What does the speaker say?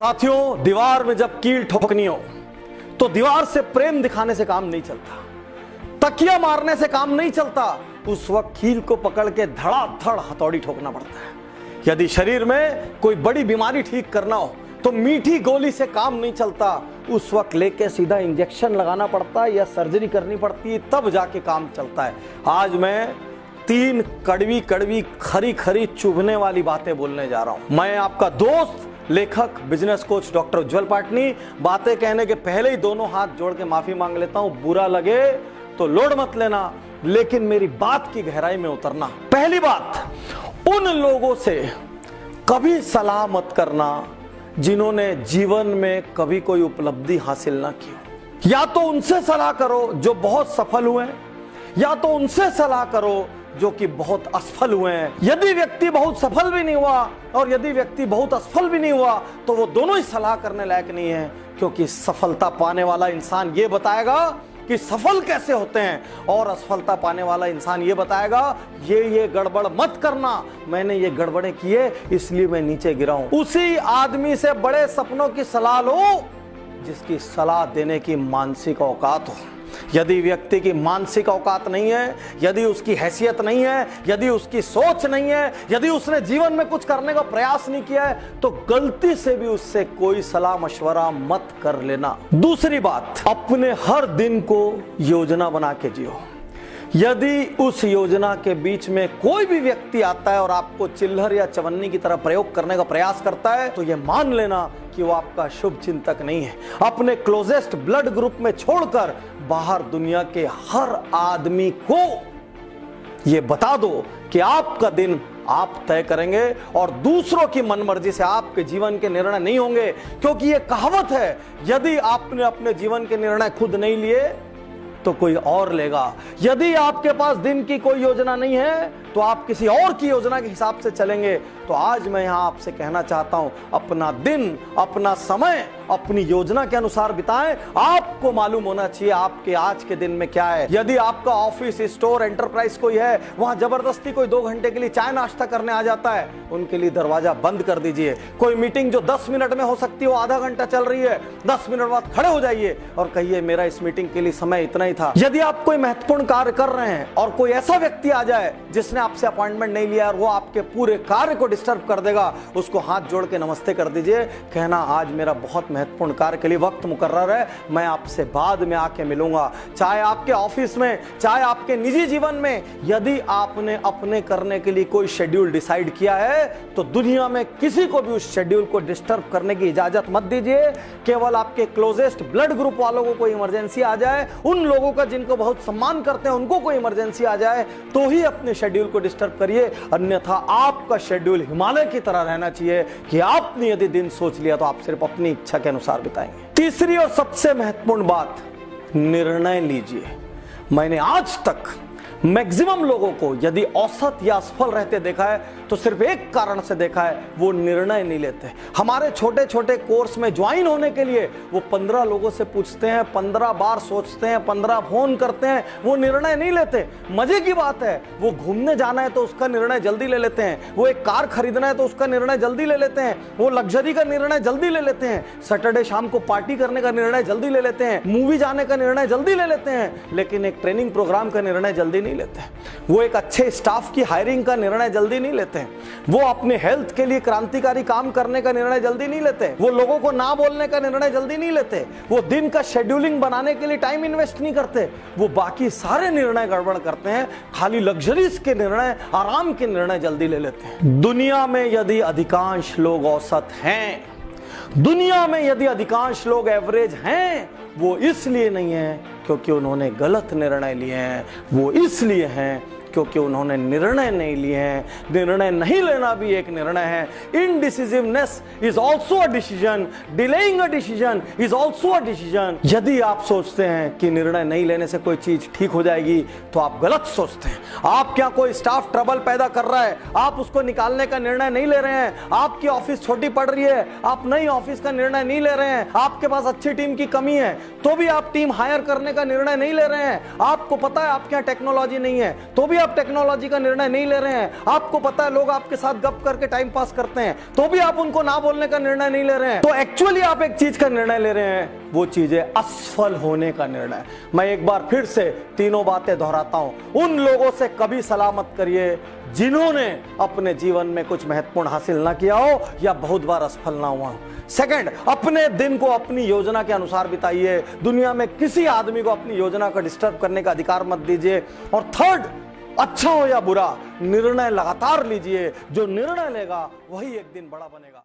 साथियों, दीवार में जब कील ठोकनी हो तो दीवार से प्रेम दिखाने से काम नहीं चलता, तकिया मारने से काम नहीं चलता। उस वक्त कील को पकड़ के धड़ाधड़ हथौड़ी ठोकना पड़ता है। यदि शरीर में कोई बड़ी बीमारी ठीक करना हो तो मीठी गोली से काम नहीं चलता, उस वक्त लेके सीधा इंजेक्शन लगाना पड़ता है या सर्जरी करनी पड़ती है, तब जाके काम चलता है। आज मैं 3 कड़वी कड़वी खरी खरी चुभने वाली बातें बोलने जा रहा हूं। मैं आपका दोस्त, लेखक, बिजनेस कोच डॉक्टर उज्जवल पाटनी। बातें कहने के पहले ही दोनों हाथ जोड़ के माफी मांग लेता हूं। बुरा लगे तो लोड मत लेना, लेकिन मेरी बात की गहराई में उतरना। पहली बात, उन लोगों से कभी सलाह मत करना जिन्होंने जीवन में कभी कोई उपलब्धि हासिल ना की। या तो उनसे सलाह करो जो बहुत सफल हुए, या तो उनसे सलाह करो जो कि बहुत असफल हुए हैं। यदि व्यक्ति बहुत सफल भी नहीं हुआ और यदि व्यक्ति बहुत असफल भी नहीं हुआ तो वो दोनों ही सलाह करने लायक नहीं है, क्योंकि सफलता पाने वाला इंसान ये बताएगा कि सफल कैसे होते हैं और असफलता पाने वाला इंसान ये बताएगा ये गड़बड़ मत करना, मैंने ये गड़बड़े किए इसलिए मैं नीचे गिरा हूं। उसी आदमी से बड़े सपनों की सलाह लो जिसकी सलाह देने की मानसिक औकात हो। यदि व्यक्ति की मानसिक औकात नहीं है, यदि उसकी हैसियत नहीं है, यदि उसकी सोच नहीं है, यदि उसने जीवन में कुछ करने का प्रयास नहीं किया है, तो गलती से भी उससे कोई सलाह मशवरा मत कर लेना। दूसरी बात, अपने हर दिन को योजना बना के जियो। यदि उस योजना के बीच में कोई भी व्यक्ति आता है और आपको चिल्लर या चवन्नी की तरह प्रयोग करने का प्रयास करता है तो यह मान लेना कि वो आपका शुभ चिंतक नहीं है। अपने क्लोजेस्ट ब्लड ग्रुप में छोड़कर बाहर दुनिया के हर आदमी को यह बता दो कि आपका दिन आप तय करेंगे और दूसरों की मनमर्जी से आपके जीवन के निर्णय नहीं होंगे, क्योंकि यह कहावत है, यदि आपने अपने जीवन के निर्णय खुद नहीं लिए तो कोई और लेगा। यदि आपके पास दिन की कोई योजना नहीं है तो आप किसी और की योजना के हिसाब से चलेंगे। तो आज मैं यहां आपसे कहना चाहता हूं, अपना दिन, अपना समय अपनी योजना के अनुसार बिताएं। आपको मालूम होना चाहिए आपके आज के दिन में क्या है। यदि आपका ऑफिस, स्टोर, एंटरप्राइज कोई है, वहां जबरदस्ती कोई 2 घंटे के लिए चाय नाश्ता करने आ जाता है, उनके लिए दरवाजा बंद कर दीजिए। कोई मीटिंग जो 10 मिनट में हो सकती है वो आधा घंटा चल रही है, 10 मिनट बाद खड़े हो जाइए और कहिए मेरा इस मीटिंग के लिए समय इतना ही था। यदि आप कोई महत्वपूर्ण कार्य कर रहे हैं और कोई ऐसा व्यक्ति आ जाए जिसने आपसे अपॉइंटमेंट नहीं लिया और वो आपके पूरे कार्य को डिस्टर्ब कर देगा, उसको हाथ जोड़ के नमस्ते कर दीजिए, कहना आज मेरा बहुत महत्वपूर्ण कार्य के लिए वक्त मुकर्रर है, मैं आपसे बाद में आके मिलूंगा। चाहे आपके ऑफिस में, चाहे आपके निजी जीवन में, यदि आपने अपने करने के लिए कोई शेड्यूल डिसाइड किया है तो दुनिया में किसी को भी उस शेड्यूल को डिस्टर्ब करने की इजाजत मत दीजिए। केवल आपके क्लोजेस्ट ब्लड ग्रुप वालों को कोई इमरजेंसी आ जाए, उन लोगों का जिनको बहुत सम्मान करते हैं उनको कोई इमरजेंसी आ जाए तो ही अपने शेड्यूल को डिस्टर्ब करिए, अन्यथा आपका शेड्यूल हिमालय की तरह रहना चाहिए कि आपने यदि दिन सोच लिया तो आप सिर्फ अपनी इच्छा के अनुसार बिताएंगे। तीसरी और सबसे महत्वपूर्ण बात, निर्णय लीजिए। मैंने आज तक मैक्सिमम लोगों को यदि औसत या असफल रहते देखा है तो सिर्फ एक कारण से देखा है, वो निर्णय नहीं लेते। हमारे छोटे छोटे कोर्स में ज्वाइन होने के लिए वो 15 लोगों से पूछते हैं, 15 बार सोचते हैं, 15 फोन करते हैं, वो निर्णय नहीं लेते। मजे की बात है, वो घूमने जाना है तो उसका निर्णय जल्दी ले लेते हैं, वो एक कार खरीदना है तो उसका निर्णय जल्दी ले लेते हैं, वो लग्जरी का निर्णय जल्दी ले लेते हैं, सैटरडे शाम को पार्टी करने का निर्णय जल्दी ले लेते हैं, मूवी जाने का निर्णय जल्दी ले लेते हैं, लेकिन एक ट्रेनिंग प्रोग्राम का निर्णय जल्दी नहीं लेते। वो एक अच्छे स्टाफ की हायरिंग का निर्णय जल्दी नहीं लेते हैं, वो अपने हेल्थ के लिए क्रांतिकारी काम करने का निर्णय जल्दी नहीं लेते, वो लोगों को ना बोलने का निर्णय जल्दी नहीं लेते, वो दिन का शेड्यूलिंग बनाने के लिए टाइम इन्वेस्ट नहीं करते, वो बाकी सारे निर्णय गड़बड़ करते हैं, खाली लग्जरीज के निर्णय, आराम के निर्णय जल्दी ले लेते हैं। दुनिया में यदि अधिकांश लोग औसत हैं, दुनिया में यदि अधिकांश लोग एवरेज हैं, वो इसलिए नहीं है क्योंकि उन्होंने गलत निर्णय लिए हैं, वो इसलिए हैं क्योंकि उन्होंने निर्णय नहीं लिए हैं। निर्णय नहीं लेना भी एक निर्णय है। Indecisiveness is also a decision, delaying a decision is also a decision. यदि आप सोचते हैं कि निर्णय नहीं लेने से कोई चीज ठीक हो जाएगी तो आप गलत सोचते हैं। आप क्या कोई स्टाफ ट्रबल पैदा कर रहा है, आप उसको निकालने का निर्णय नहीं ले रहे हैं, आपकी ऑफिस छोटी पड़ रही है, आप नई ऑफिस का निर्णय नहीं ले रहे हैं, आपके पास अच्छी टीम की कमी है तो भी आप टीम हायर करने का निर्णय नहीं ले रहे हैं, आपको पता है आपके यहाँ टेक्नोलॉजी नहीं है तो भी आप टेक्नोलॉजी का निर्णय नहीं ले रहे हैं। आपको पता है लोग आपके साथ गप करके टाइम पास करते हैं, तो भी आप उनको ना बोलने का निर्णय नहीं ले रहे हैं। तो एक्चुअली आप एक चीज का निर्णय ले रहे हैं, वो चीज है असफल होने का निर्णय। मैं एक बार फिर से तीनों बातें दोहराता हूं। उन लोगों से कभी सलाह मत करिए जिन्होंने अपने जीवन में कुछ महत्वपूर्ण हासिल ना किया हो या बहुत बार असफल ना हुआ हो। सेकंड, अपने दिन को अपनी योजना के अनुसार बिताइए। दुनिया में किसी आदमी को अपनी योजना को डिस्टर्ब करने का अधिकार मत दीजिए। और थर्ड, अच्छा हो या बुरा, निर्णय लगातार लीजिए। जो निर्णय लेगा वही एक दिन बड़ा बनेगा।